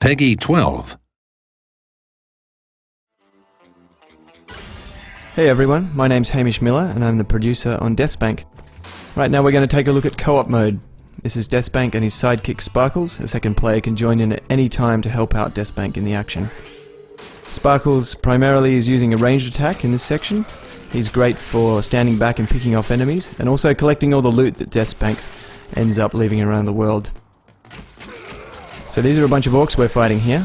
Peggy 12. Hey everyone, my name's Hamish Miller and I'm the producer on DeathSpank. Right now we're going to take a look at co-op mode. This is DeathSpank and his sidekick Sparkles. A second player can join in at any time to help out DeathSpank in the action. Sparkles primarily is using a ranged attack in this section. He's great for standing back and picking off enemies, and also collecting all the loot that DeathSpank ends up leaving around the world. So these are a bunch of orcs we're fighting here,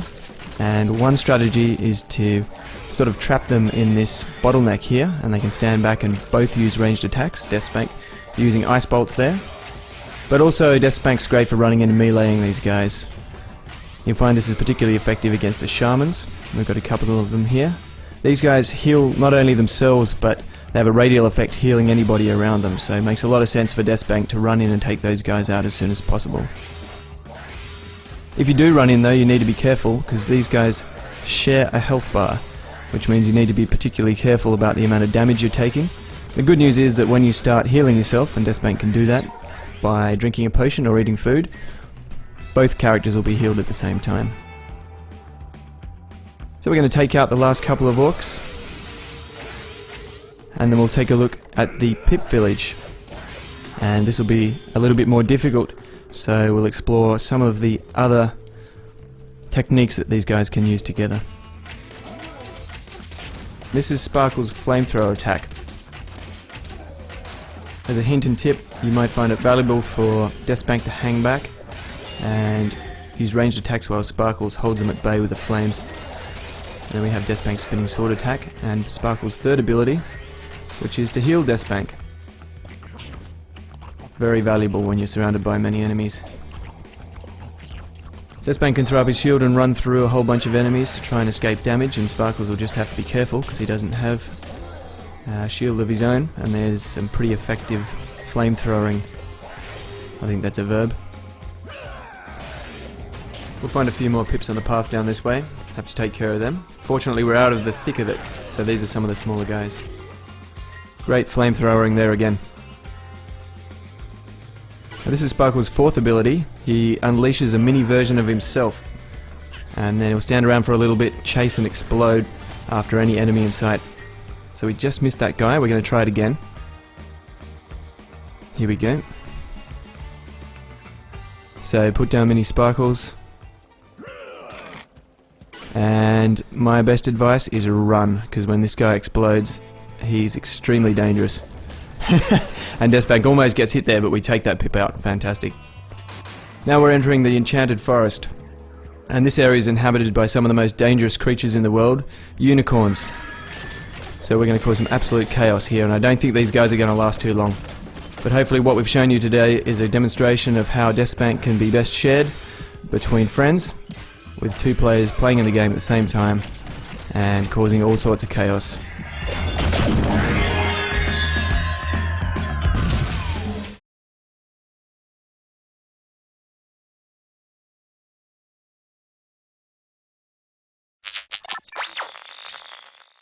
and one strategy is to sort of trap them in this bottleneck here, and they can stand back and both use ranged attacks. DeathSpank using ice bolts there, but also DeathSpank's great for running in and meleeing these guys. You'll find this is particularly effective against the shamans. We've got a couple of them here. These guys heal not only themselves, but they have a radial effect healing anybody around them, so it makes a lot of sense for DeathSpank to run in and take those guys out as soon as possible. If you do run in though, you need to be careful, because these guys share a health bar, which means you need to be particularly careful about the amount of damage you're taking. The good news is that when you start healing yourself, and DeathSpank can do that by drinking a potion or eating food, both characters will be healed at the same time. So we're going to take out the last couple of orcs, and then we'll take a look at the Pip village. And this will be a little bit more difficult, so we'll explore some of the other techniques that these guys can use together. This is Sparkle's flamethrower attack. As a hint and tip, you might find it valuable for DeathSpank to hang back and use ranged attacks while Sparkles holds them at bay with the flames. Then we have DeathSpank's spinning sword attack and Sparkle's third ability, which is to heal DeathSpank. Very valuable when you're surrounded by many enemies. DeathSpank can throw up his shield and run through a whole bunch of enemies to try and escape damage, and Sparkles will just have to be careful because he doesn't have a shield of his own, and there's some pretty effective flamethrowing. I think that's a verb. We'll find a few more pips on the path down this way. Have to take care of them. Fortunately we're out of the thick of it, so these are some of the smaller guys. Great flamethrowing there again. Now this is Sparkle's fourth ability. He unleashes a mini version of himself, and then he'll stand around for a little bit, chase and explode after any enemy in sight. So we just missed that guy. We're going to try it again. Here we go. So put down mini Sparkles, and my best advice is run, because when this guy explodes he's extremely dangerous. And DeathSpank almost gets hit there, but we take that pip out. Fantastic. Now we're entering the Enchanted Forest, and this area is inhabited by some of the most dangerous creatures in the world, unicorns. So we're going to cause some absolute chaos here, and I don't think these guys are going to last too long. But hopefully what we've shown you today is a demonstration of how DeathSpank can be best shared between friends, with two players playing in the game at the same time and causing all sorts of chaos.